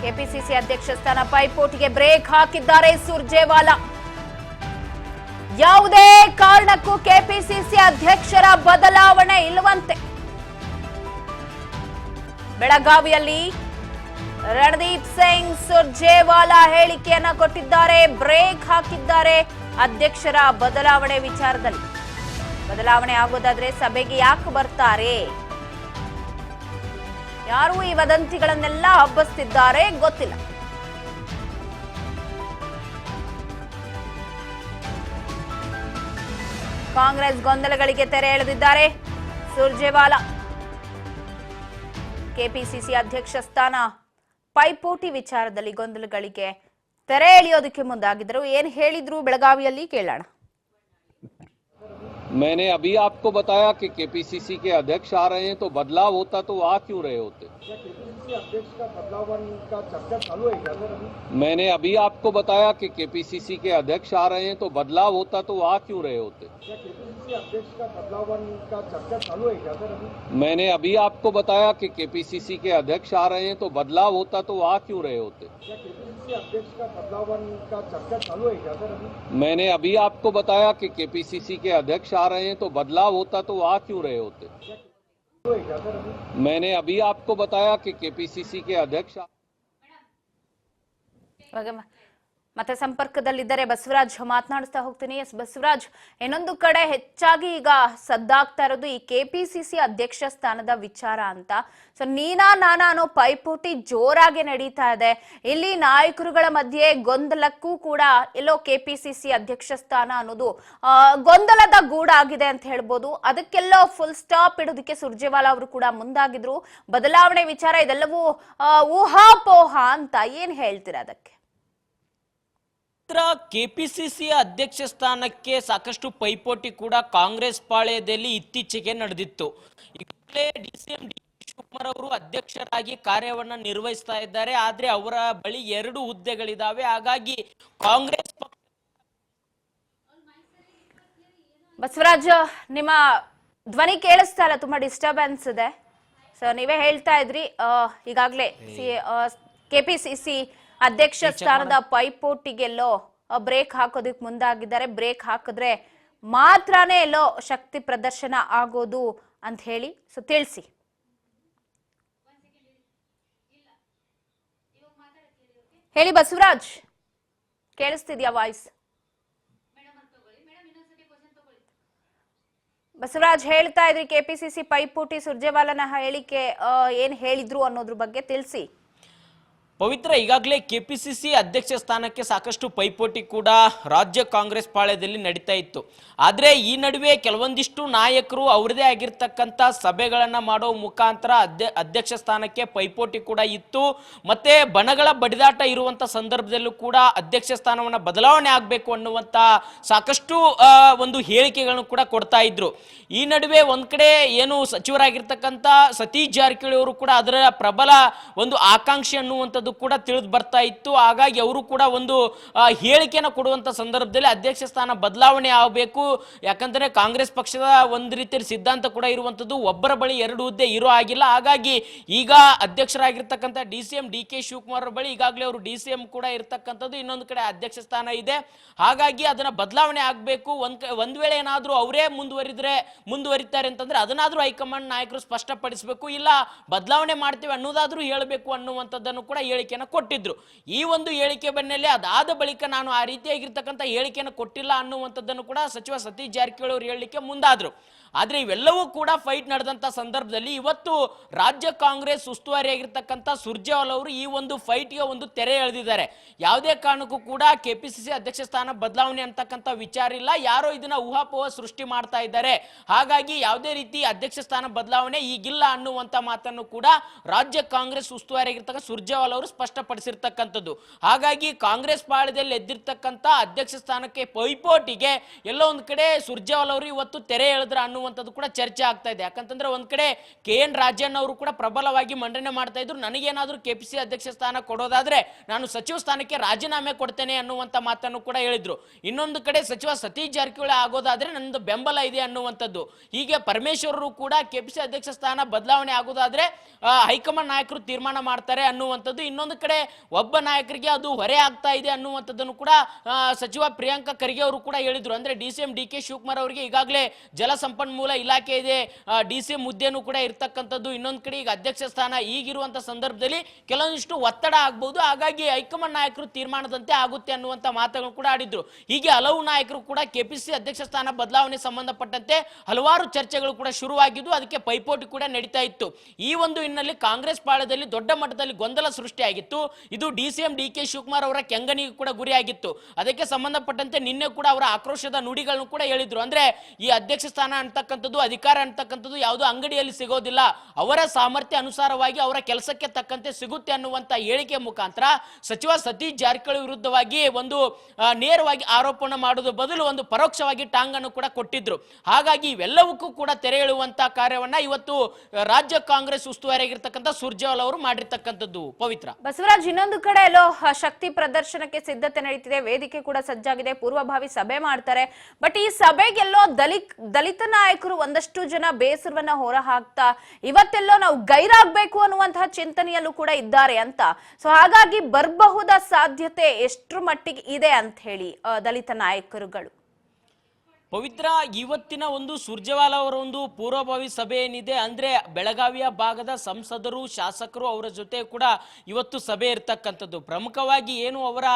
KPCC ಅಧ್ಯಕ್ಷ ಸ್ಥಾನ ಪೈಪೋಟಿಗೆ break ಹಾಕಿದ್ದಾರೆ ಸುರ್ಜೇವಾಲಾ. ಯಾವುದೇ ಕಾರಣಕ್ಕೂ ಕೆಪಿಸಿಸಿ ಅಧ್ಯಕ್ಷರ ಬದಲಾವಣೆ ಇಲ್ಲವಂತೆ. ಬೆಳಗಾವಿಯಲ್ಲಿ ರಣದೀಪ್ ಸಿಂಗ್ ಸುರ್ಜೇವಾಲಾ ಹೇಳಿಕೆಯನ್ನ ಕೊಟ್ಟಿದ್ದಾರೆ, ಬ್ರೇಕ್ ಹಾಕಿದ್ದಾರೆ ಅಧ್ಯಕ್ಷರ ಬದಲಾವಣೆ ವಿಚಾರದಲ್ಲಿ. ಬದಲಾವಣೆ ಆಗೋದಾದ್ರೆ ಸಭೆಗೆ ಯಾಕೆ ಬರ್ತಾರೆ? ಯಾರು ಈ ವದಂತಿಗಳನ್ನೆಲ್ಲ ಹಬ್ಬಿಸ್ತಿದ್ದಾರೆ ಗೊತ್ತಿಲ್ಲ. ಕಾಂಗ್ರೆಸ್ ಗೊಂದಲಗಳಿಗೆ ತೆರೆ ಎಳೆದಿದ್ದಾರೆ ಸುರ್ಜೇವಾಲಾ. ಕೆಪಿಸಿಸಿ ಅಧ್ಯಕ್ಷ ಸ್ಥಾನ ಪೈಪೋಟಿ ವಿಚಾರದಲ್ಲಿ ಗೊಂದಲಗಳಿಗೆ ತೆರೆ ಎಳೆಯೋದಕ್ಕೆ ಮುಂದಾಗಿದ್ದರು. ಏನ್ ಹೇಳಿದ್ರು ಬೆಳಗಾವಿಯಲ್ಲಿ ಕೇಳೋಣ. मैंने अभी आपको बताया कि केपीसीसी के अध्यक्ष आ रहे हैं, तो बदलाव होता तो आ क्यों रहे होते? क्या केपीसीसी अध्यक्ष का बदलाव का चर्चा चालू है क्या सर अभी? मैंने अभी आपको बताया कि केपीसीसी के अध्यक्ष आ रहे हैं, तो बदलाव होता तो आ क्यों रहे होते? क्या केपीसीसी अध्यक्ष का बदलाव का चर्चा चालू है क्या सर अभी? मैंने अभी आपको बताया कि केपीसीसी के अध्यक्ष आ रहे हैं, तो बदलाव होता तो आ क्यों रहे होते? क्या केपीसीसी अध्यक्ष का बदलाव का चर्चा चालू है क्या सर अभी? मैंने अभी आपको बताया कि केपीसीसी के अध्यक्ष आ रहे हैं, तो बदलाव होता तो आ क्यों रहे होते? मैंने अभी आपको बताया कि केपीसीसी के अध्यक्ष ಮತ್ತೆ ಸಂಪರ್ಕದಲ್ಲಿದ್ದಾರೆ ಬಸವರಾಜ್, ಮಾತನಾಡಿಸ್ತಾ ಹೋಗ್ತೀನಿ. ಎಸ್ ಬಸವರಾಜ್, ಇನ್ನೊಂದು ಕಡೆ ಹೆಚ್ಚಾಗಿ ಈಗ ಸದ್ದಾಗ್ತಾ ಇರೋದು ಈ ಕೆಪಿಸಿಸಿ ಅಧ್ಯಕ್ಷ ಸ್ಥಾನದ ವಿಚಾರ ಅಂತ. ಸೊ ನೀನಾ ನಾನಾ ಅನ್ನೋ ಪೈಪೋಟಿ ಜೋರಾಗಿ ನಡೀತಾ ಇದೆ. ಇಲ್ಲಿ ನಾಯಕರುಗಳ ಮಧ್ಯೆ ಗೊಂದಲಕ್ಕೂ ಕೂಡ ಎಲ್ಲೋ ಕೆಪಿಸಿಸಿ ಅಧ್ಯಕ್ಷ ಸ್ಥಾನ ಅನ್ನೋದು ಗೊಂದಲದ ಗೂಡಾಗಿದೆ ಅಂತ ಹೇಳ್ಬೋದು. ಅದಕ್ಕೆಲ್ಲೋ ಫುಲ್ ಸ್ಟಾಪ್ ಇಡೋದಕ್ಕೆ ಸುರ್ಜೇವಾಲಾ ಅವರು ಕೂಡ ಮುಂದಾಗಿದ್ರು. ಬದಲಾವಣೆ ವಿಚಾರ ಇದೆಲ್ಲವೂ ಊಹಾಪೋಹ ಅಂತ ಏನ್ ಹೇಳ್ತೀರಾ ಅದಕ್ಕೆ? ಕೆಪಿಸಿಸಿ ಅಧ್ಯಕ್ಷ ಸ್ಥಾನಕ್ಕೆ ಸಾಕಷ್ಟು ಪೈಪೋಟಿ ಕೂಡ ಕಾಂಗ್ರೆಸ್ ಪಾಳ್ಯದಲ್ಲಿ ಇತ್ತೀಚೆಗೆ ನಡೆದಿತ್ತು. ಈಗಾಗಲೇ ಡಿಸಿಎಂ ಡಿ ಕೆ ಶಿವಕುಮಾರ್ ಅವರು ಅಧ್ಯಕ್ಷರಾಗಿ ಕಾರ್ಯವನ್ನ ನಿರ್ವಹಿಸ್ತಾ ಇದ್ದಾರೆ. ಆದ್ರೆ ಅವರ ಬಳಿ 2 ಹುದ್ದೆಗಳಿದಾವೆ. ಹಾಗಾಗಿ ಕಾಂಗ್ರೆಸ್ ಬಸವರಾಜ್, ನಿಮ್ಮ ಧ್ವನಿ ಕೇಳಿಸ್ತಾ ಇಲ್ಲ, ತುಂಬಾ ಡಿಸ್ಟರ್ಬೆನ್ಸ್ ಇದೆ. ಸೊ ನೀವೇ ಹೇಳ್ತಾ ಇದ್ರಿ ಈಗಾಗಲೇ ಕೆಪಿಸಿಸಿ ಅಧ್ಯಕ್ಷ ಸ್ಥಾನದ ಪೈಪೋಟಿಗೆಲ್ಲೋ ಬ್ರೇಕ್ ಹಾಕೋದಕ್ಕೆ ಮುಂದಾಗಿದ್ದಾರೆ. ಬ್ರೇಕ್ ಹಾಕಿದ್ರೆ ಮಾತ್ರನೇ ಎಲ್ಲೋ ಶಕ್ತಿ ಪ್ರದರ್ಶನ ಆಗೋದು ಅಂತ ಹೇಳಿ ಸೊ ತಿಳಿಸಿ. ಹೇಳಿ ಬಸವರಾಜ್, ಕೇಳಿಸ್ತಿದ್ಯಾ ವಾಯ್ಸ್? ಬಸವರಾಜ್ ಹೇಳ್ತಾ ಇದ್ರಿ ಕೆಪಿಸಿಸಿ ಪೈಪೋಟಿ ಸುರ್ಜೇವಾಲಾನ ಹೇಳಿಕೆ ಏನ್ ಹೇಳಿದ್ರು ಅನ್ನೋದ್ರ ಬಗ್ಗೆ ತಿಳಿಸಿ. ಪವಿತ್ರ, ಈಗಾಗಲೇ ಕೆಪಿಸಿಸಿ ಅಧ್ಯಕ್ಷ ಸ್ಥಾನಕ್ಕೆ ಸಾಕಷ್ಟು ಪೈಪೋಟಿ ಕೂಡ ರಾಜ್ಯ ಕಾಂಗ್ರೆಸ್ ಪಾಳ್ಯದಲ್ಲಿ ನಡೀತಾ ಇತ್ತು. ಆದರೆ ಈ ನಡುವೆ ಕೆಲವೊಂದಿಷ್ಟು ನಾಯಕರು ಅವರದೇ ಆಗಿರ್ತಕ್ಕಂಥ ಸಭೆಗಳನ್ನು ಮಾಡೋ ಮುಖಾಂತರ ಅಧ್ಯಕ್ಷ ಸ್ಥಾನಕ್ಕೆ ಪೈಪೋಟಿ ಕೂಡ ಇತ್ತು. ಮತ್ತೆ ಬಣಗಳ ಬಡಿದಾಟ ಇರುವಂಥ ಸಂದರ್ಭದಲ್ಲೂ ಕೂಡ ಅಧ್ಯಕ್ಷ ಸ್ಥಾನವನ್ನು ಬದಲಾವಣೆ ಆಗಬೇಕು ಅನ್ನುವಂಥ ಸಾಕಷ್ಟು ಒಂದು ಹೇಳಿಕೆಗಳನ್ನು ಕೂಡ ಕೊಡ್ತಾ ಇದ್ರು. ಈ ನಡುವೆ ಒಂದ್ ಕಡೆ ಏನು ಸಚಿವರಾಗಿರ್ತಕ್ಕಂಥ ಸತೀಶ್ ಜಾರಕಿಹೊಳಿ ಅವರು ಕೂಡ ಅದರ ಪ್ರಬಲ ಒಂದು ಆಕಾಂಕ್ಷೆ ಅನ್ನುವಂಥದ್ದು ಕೂಡ ತಿಳಿದು ಬರ್ತಾ ಇತ್ತು. ಹಾಗಾಗಿ ಅವರು ಕೂಡ ಒಂದು ಹೇಳಿಕೆಯನ್ನು ಕೊಡುವಂತ ಸಂದರ್ಭದಲ್ಲಿ ಅಧ್ಯಕ್ಷ ಸ್ಥಾನ ಬದಲಾವಣೆ ಆಗಬೇಕು, ಯಾಕಂದ್ರೆ ಕಾಂಗ್ರೆಸ್ ಪಕ್ಷದ ಒಂದು ರೀತಿಯ ಸಿದ್ಧಾಂತ ಕೂಡ ಇರುವಂತದ್ದು, ಒಬ್ಬರ ಬಳಿ 2 ಹುದ್ದೆ ಇರೋ ಆಗಿಲ್ಲ. ಹಾಗಾಗಿ ಈಗ ಅಧ್ಯಕ್ಷರಾಗಿರ್ತಕ್ಕಂಥ ಡಿಸಿಎಂ ಡಿ ಕೆ ಶಿವಕುಮಾರ್ ಬಳಿ ಈಗಾಗಲೇ ಅವರು ಡಿಸಿಎಂ ಕೂಡ ಇರತಕ್ಕಂಥದ್ದು, ಇನ್ನೊಂದು ಕಡೆ ಅಧ್ಯಕ್ಷ ಸ್ಥಾನ ಇದೆ. ಹಾಗಾಗಿ ಅದನ್ನ ಬದಲಾವಣೆ ಆಗಬೇಕು. ಒಂದ್ ವೇಳೆ ಏನಾದ್ರೂ ಅವರೇ ಮುಂದುವರಿತಾರೆ ಅಂತಂದ್ರೆ ಅದನ್ನಾದ್ರೂ ಹೈಕಮಾಂಡ್ ನಾಯಕರು ಸ್ಪಷ್ಟಪಡಿಸಬೇಕು, ಇಲ್ಲ ಬದಲಾವಣೆ ಮಾಡ್ತೀವಿ ಅನ್ನೋದಾದ್ರೂ ಹೇಳಬೇಕು ಅನ್ನುವಂಥದ್ದನ್ನು ಕೂಡ ಹೇಳಿಕೆಯನ್ನು ಕೊಟ್ಟಿದ್ರು. ಈ ಒಂದು ಹೇಳಿಕೆ ಬೆನ್ನಲ್ಲೇ ಅದಾದ ಬಳಿಕ ನಾನು ಆ ರೀತಿಯಾಗಿರ್ತಕ್ಕಂಥ ಹೇಳಿಕೆಯನ್ನು ಕೊಟ್ಟಿಲ್ಲ ಅನ್ನುವಂಥದ್ದನ್ನು ಕೂಡ ಸಚಿವ ಸತೀಶ್ ಜಾರಕಿಹೊಳಿ ಅವರು ಹೇಳಲಿಕ್ಕೆ ಮುಂದಾದ್ರು. ಆದರೆ ಇವೆಲ್ಲವೂ ಕೂಡ ಫೈಟ್ ನಡೆದಂಥ ಸಂದರ್ಭದಲ್ಲಿ ಇವತ್ತು ರಾಜ್ಯ ಕಾಂಗ್ರೆಸ್ ಉಸ್ತುವಾರಿಯಾಗಿರ್ತಕ್ಕಂಥ ಸುರ್ಜೇವಾಲಾ ಅವರು ಈ ಒಂದು ಫೈಟ್ಗೆ ಒಂದು ತೆರೆ ಎಳೆದಿದ್ದಾರೆ. ಯಾವುದೇ ಕಾರಣಕ್ಕೂ ಕೂಡ ಕೆಪಿಸಿಸಿ ಅಧ್ಯಕ್ಷ ಸ್ಥಾನ ಬದಲಾವಣೆ ಅಂತಕ್ಕಂಥ ವಿಚಾರ ಇಲ್ಲ, ಯಾರೋ ಇದನ್ನ ಊಹಾಪೋಹ ಸೃಷ್ಟಿ ಮಾಡ್ತಾ ಇದ್ದಾರೆ. ಹಾಗಾಗಿ ಯಾವುದೇ ರೀತಿ ಅಧ್ಯಕ್ಷ ಸ್ಥಾನ ಬದಲಾವಣೆ ಈಗಿಲ್ಲ ಅನ್ನುವಂಥ ಮಾತನ್ನು ಕೂಡ ರಾಜ್ಯ ಕಾಂಗ್ರೆಸ್ ಉಸ್ತುವಾರಿಯಾಗಿರ್ತಕ್ಕಂಥ ಸುರ್ಜೇವಾಲಾ ಅವರು ಸ್ಪಷ್ಟಪಡಿಸಿರ್ತಕ್ಕಂಥದ್ದು. ಹಾಗಾಗಿ ಕಾಂಗ್ರೆಸ್ ಪಾಳ್ಯದಲ್ಲಿ ಎದ್ದಿರ್ತಕ್ಕಂಥ ಅಧ್ಯಕ್ಷ ಸ್ಥಾನಕ್ಕೆ ಪೈಪೋಟಿಗೆ ಎಲ್ಲೋ ಒಂದು ಕಡೆ ಸುರ್ಜೇವಾಲಾ ಅವರು ಇವತ್ತು ತೆರೆ ಎಳೆದ್ರ ಅನ್ನುವ ಅನ್ನುವಂಥದ್ದು ಕೂಡ ಚರ್ಚೆ ಆಗ್ತಾ ಇದೆ. ಯಾಕಂತಂದ್ರೆ ಒಂದ್ ಕಡೆ KN ರಾಜಣ್ಣ ಅವರು ಕೂಡ ಪ್ರಬಲವಾಗಿ ಮಂಡನೆ ಮಾಡ್ತಾ ಇದ್ರು, ನನಗೇನಾದ್ರೂ KPCC ಅಧ್ಯಕ್ಷ ಸ್ಥಾನ ಕೊಡೋದಾದ್ರೆ ನಾನು ಸಚಿವ ಸ್ಥಾನಕ್ಕೆ ರಾಜೀನಾಮೆ ಕೊಡ್ತೇನೆ ಅನ್ನುವಂಥ ಮಾತನ್ನು ಕೂಡ ಹೇಳಿದ್ರು. ಇನ್ನೊಂದು ಕಡೆ ಸಚಿವ ಸತೀಶ್ ಜಾರಕಿಹೊಳಿ ಆಗೋದಾದ್ರೆ ನಂದು ಬೆಂಬಲ ಇದೆ ಅನ್ನುವಂಥದ್ದು. ಹೀಗೆ ಪರಮೇಶ್ವರರು ಕೂಡ KPCC ಅಧ್ಯಕ್ಷ ಸ್ಥಾನ ಬದಲಾವಣೆ ಆಗೋದಾದ್ರೆ ಹೈಕಮಾಂಡ್ ನಾಯಕರು ತೀರ್ಮಾನ ಮಾಡ್ತಾರೆ ಅನ್ನುವಂಥದ್ದು. ಇನ್ನೊಂದು ಕಡೆ ಒಬ್ಬ ನಾಯಕರಿಗೆ ಅದು ಹೊರೆ ಆಗ್ತಾ ಇದೆ ಅನ್ನುವಂಥದ್ದನ್ನು ಕೂಡ ಸಚಿವ ಪ್ರಿಯಾಂಕಾ ಖರ್ಗೆ ಅವರು ಕೂಡ ಹೇಳಿದ್ರು. ಅಂದ್ರೆ DCM DK ಶಿವಕುಮಾರ್ ಅವರಿಗೆ ಈಗಾಗಲೇ ಜಲಸಂಪನ್ಮೂಲ ಇಲಾಖೆ ಇದೆ, DCM ಹುದ್ದೆನೂ ಕೂಡ ಇರ್ತಕ್ಕಂಥದ್ದು. ಇನ್ನೊಂದು ಕಡೆ ಈಗ ಅಧ್ಯಕ್ಷ ಸ್ಥಾನ ಈಗಿರುವಂತ ಸಂದರ್ಭದಲ್ಲಿ ಕೆಲವೊಂದಿಷ್ಟು ಒತ್ತಡ ಆಗ್ಬಹುದು, ಹಾಗಾಗಿ ಹೈಕಮಾಂಡ್ ನಾಯಕರು ತೀರ್ಮಾನದಂತೆ ಆಗುತ್ತೆ ಅನ್ನುವಂತ ಮಾತುಗಳು ಕೂಡ ಆಡಿದ್ರು. ಹೀಗೆ ಹಲವು ನಾಯಕರು ಕೂಡ KPCC ಅಧ್ಯಕ್ಷ ಸ್ಥಾನ ಬದಲಾವಣೆ ಸಂಬಂಧಪಟ್ಟಂತೆ ಹಲವಾರು ಚರ್ಚೆಗಳು ಕೂಡ ಶುರುವಾಗಿದ್ದು, ಅದಕ್ಕೆ ಪೈಪೋಟಿ ಕೂಡ ನಡೀತಾ ಇತ್ತು. ಈ ಒಂದು ಹಿನ್ನೆಲೆ ಕಾಂಗ್ರೆಸ್ ಪಾಳಯದಲ್ಲಿ ದೊಡ್ಡ ಮಟ್ಟದಲ್ಲಿ ಗೊಂದಲ ಸೃಷ್ಟಿಯಾಗಿತ್ತು. ಇದು DCM DK ಶಿವಕುಮಾರ್ ಅವರ ಕೆಂಗನಿಗೆ ಕೂಡ ಗುರಿಯಾಗಿತ್ತು. ಅದಕ್ಕೆ ಸಂಬಂಧಪಟ್ಟಂತೆ ನಿನ್ನೆ ಕೂಡ ಅವರ ಆಕ್ರೋಶದ ನುಡಿಗಳನ್ನು ಕೂಡ ಹೇಳಿದ್ರು. ಅಂದ್ರೆ ಈ ಅಧ್ಯಕ್ಷ ಸ್ಥಾನ ಅಂತಕ್ಕಂಥದ್ದು, ಅಧಿಕಾರ ಅಂತಕ್ಕಂಥದ್ದು ಯಾವುದೋ ಅಂಗಡಿಯಲ್ಲಿ ಸಿಗೋದಿಲ್ಲ, ಅವರ ಸಾಮರ್ಥ್ಯ ಅನುಸಾರವಾಗಿ ಅವರ ಕೆಲಸಕ್ಕೆ ತಕ್ಕಂತೆ ಸಿಗುತ್ತೆ ಅನ್ನುವಂತ ಹೇಳಿಕೆ ಮುಖಾಂತರ ಸಚಿವ ಸತೀಶ್ ಜಾರಕಿಹೊಳಿ ವಿರುದ್ಧವಾಗಿ ಒಂದು ನೇರವಾಗಿ ಆರೋಪವನ್ನು ಮಾಡೋದು ಬದಲು ಒಂದು ಪರೋಕ್ಷವಾಗಿ ಟಾಂಗನ್ನು ಕೂಡ ಕೊಟ್ಟಿದ್ರು. ಹಾಗಾಗಿ ಇವೆಲ್ಲವಕ್ಕೂ ಕೂಡ ತೆರೆ ಎಳೆಯುವಂತ ಕಾರ್ಯವನ್ನ ಇವತ್ತು ರಾಜ್ಯ ಕಾಂಗ್ರೆಸ್ ಉಸ್ತುವಾರಿಯಾಗಿರ್ತಕ್ಕಂಥ ಸುರ್ಜೇವಾಲಾ ಅವರು ಮಾಡಿರ್ತಕ್ಕಂಥದ್ದು. ಪವಿತ್ರ ಬಸವರಾಜ್, ಇನ್ನೊಂದು ಕಡೆ ಎಲ್ಲೋ ಶಕ್ತಿ ಪ್ರದರ್ಶನಕ್ಕೆ ಸಿದ್ಧತೆ ನಡೀತಿದೆ, ವೇದಿಕೆ ಕೂಡ ಸಜ್ಜಾಗಿದೆ, ಪೂರ್ವಭಾವಿ ಸಭೆ ಮಾಡ್ತಾರೆ. ಬಟ್ ಈ ಸಭೆಗೆಲ್ಲೋ ದಲಿತ ನಾಯಕರು ಒಂದಷ್ಟು ಜನ ಬೇಸರವನ್ನ ಹೊರ ಹಾಕ್ತಾ ಇವತ್ತೆಲ್ಲೋ ನಾವು ಗೈರಾಗಬೇಕು ಅನ್ನುವಂತಹ ಚಿಂತನೆಯಲ್ಲೂ ಕೂಡ ಇದ್ದಾರೆ ಅಂತ. ಸೊ ಹಾಗಾಗಿ ಬರಬಹುದ ಸಾಧ್ಯತೆ ಎಷ್ಟರ ಮಟ್ಟಿಗೆ ಇದೆ ಅಂತ ಹೇಳಿ ದಲಿತ ನಾಯಕರುಗಳು. ಪವಿತ್ರ, ಇವತ್ತಿನ ಒಂದು ಸುರ್ಜೇವಾಲಾ ಅವರ ಒಂದು ಪೂರ್ವಭಾವಿ ಸಭೆ ಏನಿದೆ ಅಂದ್ರೆ ಬೆಳಗಾವಿಯ ಭಾಗದ ಸಂಸದರು, ಶಾಸಕರು ಅವರ ಜೊತೆ ಕೂಡ ಇವತ್ತು ಸಭೆ ಇರ್ತಕ್ಕಂಥದ್ದು. ಪ್ರಮುಖವಾಗಿ ಏನು ಅವರ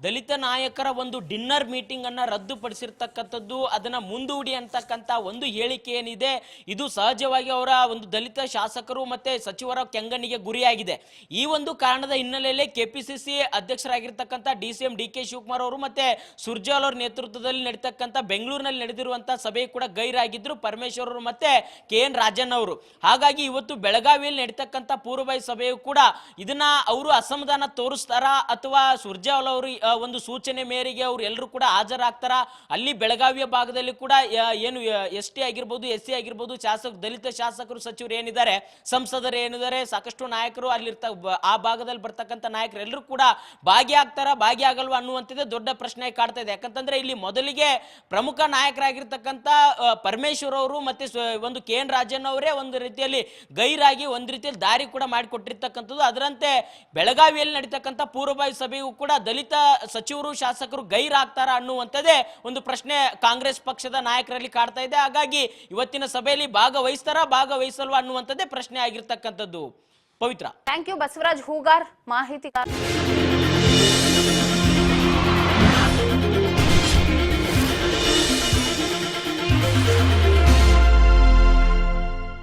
ದಲಿತ ನಾಯಕರ ಒಂದು ಡಿನ್ನರ್ ಮೀಟಿಂಗ್ ಅನ್ನ ರದ್ದುಪಡಿಸಿರ್ತಕ್ಕಂಥದ್ದು, ಅದನ್ನ ಮುಂದೂಡಿ ಅಂತಕ್ಕಂಥ ಒಂದು ಹೇಳಿಕೆ ಏನಿದೆ, ಇದು ಸಹಜವಾಗಿ ಅವರ ಒಂದು ದಲಿತ ಶಾಸಕರು ಮತ್ತೆ ಸಚಿವರ ಕೆಂಗಣ್ಣಿಗೆ ಗುರಿಯಾಗಿದೆ. ಈ ಒಂದು ಕಾರಣದ ಹಿನ್ನೆಲೆಯಲ್ಲಿ KPCC ಅಧ್ಯಕ್ಷರಾಗಿರ್ತಕ್ಕಂಥ DCM DK ಶಿವಕುಮಾರ್ ಅವರು ಮತ್ತೆ ಸುರ್ಜೇವಾಲಾ ಅವರ ನೇತೃತ್ವದಲ್ಲಿ ನಡೀತಕ್ಕಂಥ ಬೆಂಗಳೂರಿನಲ್ಲಿ ನಡೆದಿರುವಂತಹ ಸಭೆ ಕೂಡ ಗೈರಾಗಿದ್ರು ಪರಮೇಶ್ವರರು ಮತ್ತೆ KN ರಾಜಣ್ಣ ಅವರು. ಹಾಗಾಗಿ ಇವತ್ತು ಬೆಳಗಾವಿಯಲ್ಲಿ ನಡೀತಕ್ಕಂಥ ಪೂರ್ವಭಾವಿ ಸಭೆಯು ಕೂಡ ಇದನ್ನ ಅವರು ಅಸಮಾಧಾನ ತೋರಿಸ್ತಾರ ಅಥವಾ ಸುರ್ಜೇವಾಲಾ ಅವರು ಒಂದು ಸೂಚನೆ ಮೇರೆಗೆ ಅವರು ಎಲ್ಲರೂ ಕೂಡ ಹಾಜರಾಗ್ತಾರ. ಅಲ್ಲಿ ಬೆಳಗಾವಿಯ ಭಾಗದಲ್ಲಿ ಕೂಡ ಏನು ST ಆಗಿರ್ಬೋದು, SC ಆಗಿರ್ಬೋದು, ದಲಿತ ಶಾಸಕರು, ಸಚಿವರು ಏನಿದ್ದಾರೆ, ಸಂಸದರು ಏನಿದ್ದಾರೆ, ಸಾಕಷ್ಟು ನಾಯಕರು ಅಲ್ಲಿರ್ತ ಆ ಭಾಗದಲ್ಲಿ ಬರ್ತಕ್ಕಂಥ ನಾಯಕರು ಎಲ್ಲರೂ ಕೂಡ ಭಾಗಿಯಾಗಲ್ವಾ ಅನ್ನುವಂಥದ್ದೇ ದೊಡ್ಡ ಪ್ರಶ್ನೆ ಕಾಡ್ತಾ ಇದೆ. ಯಾಕಂತಂದ್ರೆ ಇಲ್ಲಿ ಮೊದಲಿಗೆ ಪ್ರಮುಖ ನಾಯಕರಾಗಿರ್ತಕ್ಕಂಥ ಪರಮೇಶ್ವರ್ ಅವರು ಮತ್ತೆ ಒಂದು KN ರಾಜಣ್ಣ ಅವರೇ ಒಂದು ರೀತಿಯಲ್ಲಿ ಗೈರಾಗಿ ಒಂದು ರೀತಿಯಲ್ಲಿ ದಾರಿ ಕೂಡ ಮಾಡಿಕೊಟ್ಟಿರ್ತಕ್ಕಂಥದ್ದು. ಅದರಂತೆ ಬೆಳಗಾವಿಯಲ್ಲಿ ನಡೀತಕ್ಕಂಥ ಪೂರ್ವಭಾವಿ ಸಭೆಯೂ ಕೂಡ ದಲಿತ ಸಚಿವರು, ಶಾಸಕರು ಗೈರಾಗ್ತಾರ ಅನ್ನುವಂಥದ್ದೇ ಒಂದು ಪ್ರಶ್ನೆ ಕಾಂಗ್ರೆಸ್ ಪಕ್ಷದ ನಾಯಕರಲ್ಲಿ ಕಾಡ್ತಾ ಇದೆ. ಹಾಗಾಗಿ ಇವತ್ತಿನ ಸಭೆಯಲ್ಲಿ ಭಾಗವಹಿಸಲ್ವಾ ಅನ್ನುವಂಥದ್ದೇ ಪ್ರಶ್ನೆ ಆಗಿರ್ತಕ್ಕಂಥದ್ದು. ಪವಿತ್ರ, ಥ್ಯಾಂಕ್ ಯು ಬಸವರಾಜ್ ಹೂಗಾರ್, ಮಾಹಿತಿ.